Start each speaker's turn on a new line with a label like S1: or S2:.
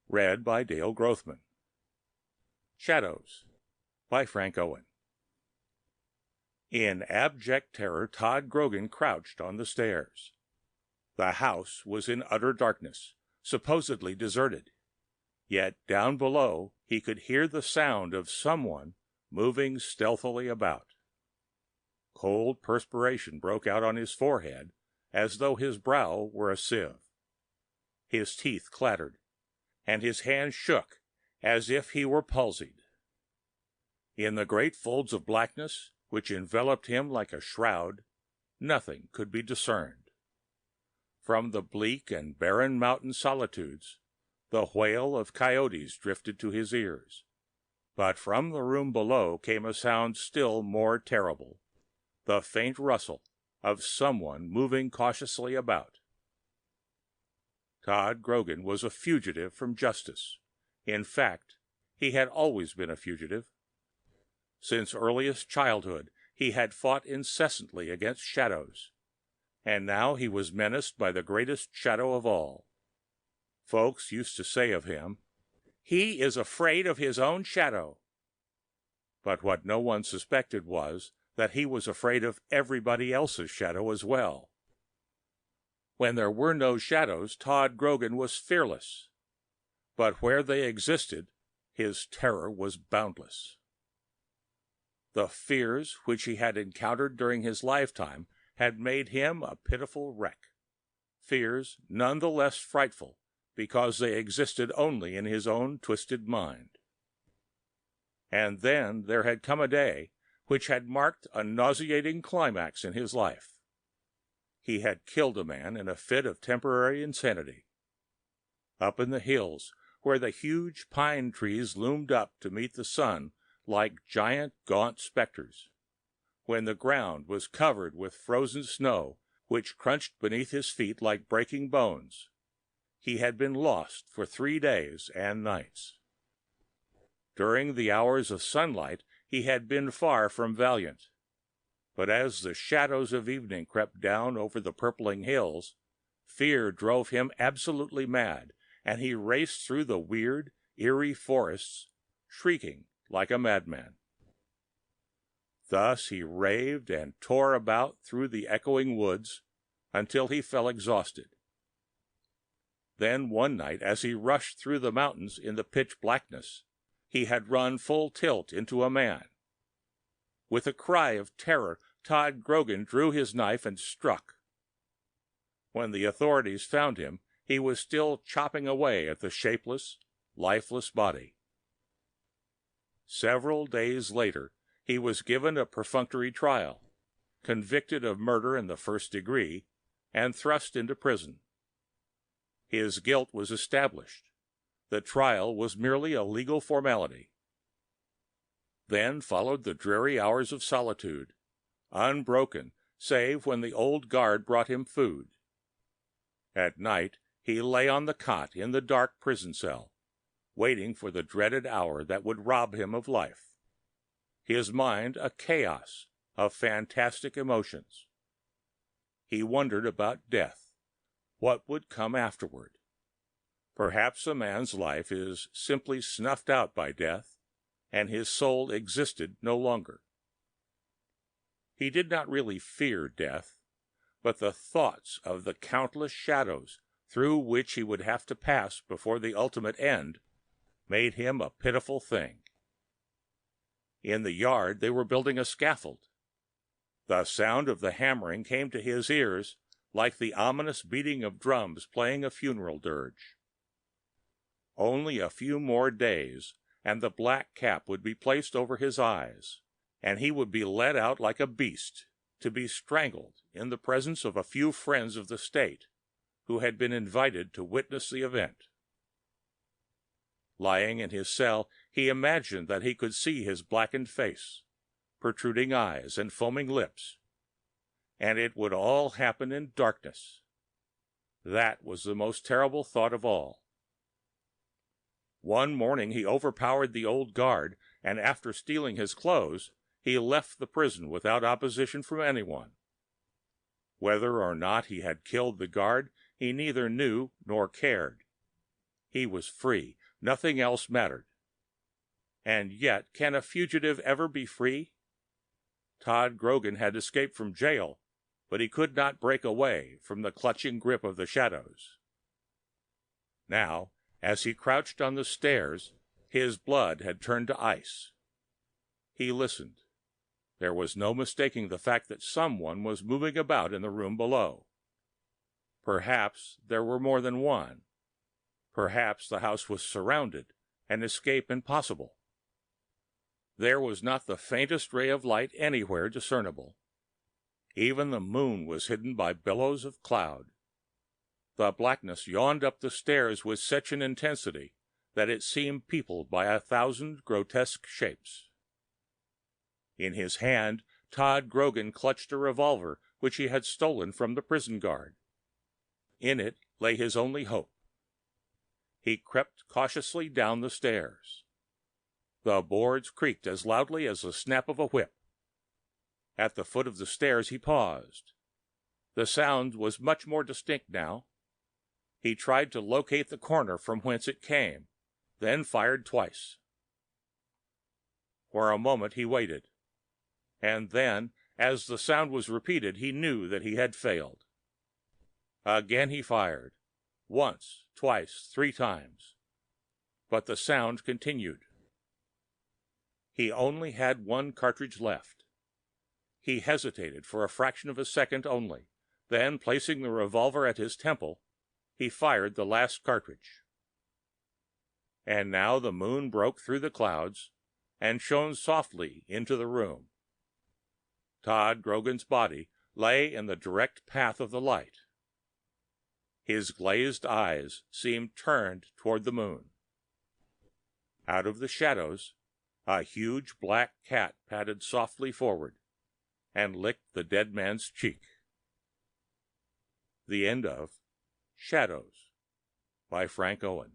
S1: Read by Dale Grothman. Shadows by Frank Owen. In abject terror, Todd Grogan crouched on the stairs. The house was in utter darkness, supposedly deserted. Yet down below he could hear the sound of someone moving stealthily about. Cold perspiration broke out on his forehead as though his brow were a sieve. His teeth clattered, and his hands shook as if he were palsied. In the great folds of blackness which enveloped him like a shroud, nothing could be discerned. From the bleak and barren mountain solitudes, the wail of coyotes drifted to his ears. But from the room below came a sound still more terrible, the faint rustle of someone moving cautiously about. Todd Grogan was a fugitive from justice. In fact, he had always been a fugitive. Since earliest childhood, he had fought incessantly against shadows, and now he was menaced by the greatest shadow of all. Folks used to say of him, "He is afraid of his own shadow." But what no one suspected was that he was afraid of everybody else's shadow as well. When there were no shadows, Todd Grogan was fearless. But where they existed, his terror was boundless. The fears which he had encountered during his lifetime had made him a pitiful wreck, fears none the less frightful because they existed only in his own twisted mind. And then there had come a day which had marked a nauseating climax in his life. He had killed a man in a fit of temporary insanity. Up in the hills, where the huge pine trees loomed up to meet the sun like giant gaunt specters, when the ground was covered with frozen snow which crunched beneath his feet like breaking bones, he had been lost for 3 days and nights. During the hours of sunlight he had been far from valiant, but as the shadows of evening crept down over the purpling hills, fear drove him absolutely mad, and he raced through the weird, eerie forests, shrieking like a madman. Thus he raved and tore about through the echoing woods until he fell exhausted. Then one night, as he rushed through the mountains in the pitch blackness, he had run full tilt into a man. With a cry of terror, Todd Grogan drew his knife and struck. When the authorities found him, he was still chopping away at the shapeless, lifeless body. Several days later, he was given a perfunctory trial, convicted of murder in the 1st degree, and thrust into prison. His guilt was established. The trial was merely a legal formality. Then followed the dreary hours of solitude, unbroken save when the old guard brought him food. At night he lay on the cot in the dark prison cell, waiting for the dreaded hour that would rob him of life, his mind a chaos of fantastic emotions. He wondered about death. What would come afterward? Perhaps a man's life is simply snuffed out by death, and his soul existed no longer. He did not really fear death, but the thoughts of the countless shadows through which he would have to pass before the ultimate end made him a pitiful thing. In the yard they were building a scaffold. The sound of the hammering came to his ears like the ominous beating of drums playing a funeral dirge. Only a few more days, and the black cap would be placed over his eyes, and he would be led out like a beast to be strangled in the presence of a few friends of the state who had been invited to witness the event. Lying in his cell, he imagined that he could see his blackened face, protruding eyes and foaming lips, and it would all happen in darkness. That was the most terrible thought of all. One morning he overpowered the old guard, and after stealing his clothes, he left the prison without opposition from anyone. Whether or not he had killed the guard, he neither knew nor cared. He was free. Nothing else mattered. And yet, can a fugitive ever be free? Todd Grogan had escaped from jail, but he could not break away from the clutching grip of the shadows. Now, as he crouched on the stairs, his blood had turned to ice. He listened. There was no mistaking the fact that someone was moving about in the room below. Perhaps there were more than one. Perhaps the house was surrounded and escape impossible. There was not the faintest ray of light anywhere discernible. Even the moon was hidden by billows of cloud. The blackness yawned up the stairs with such an intensity that it seemed peopled by 1,000 grotesque shapes. In his hand, Todd Grogan clutched a revolver which he had stolen from the prison guard. In it lay his only hope. He crept cautiously down the stairs. The boards creaked as loudly as the snap of a whip. At the foot of the stairs he paused. The sound was much more distinct now. He tried to locate the corner from whence it came, then fired twice. For a moment he waited. And then, as the sound was repeated, he knew that he had failed. Again he fired. Once, twice, 3 times. But the sound continued. He only had 1 cartridge left. He hesitated for a fraction of a second only. Then, placing the revolver at his temple, he fired the last cartridge. And now the moon broke through the clouds and shone softly into the room. Todd Grogan's body lay in the direct path of the light. His glazed eyes seemed turned toward the moon. Out of the shadows, a huge black cat padded softly forward and licked the dead man's cheek. The end of Shadows by Frank Owen.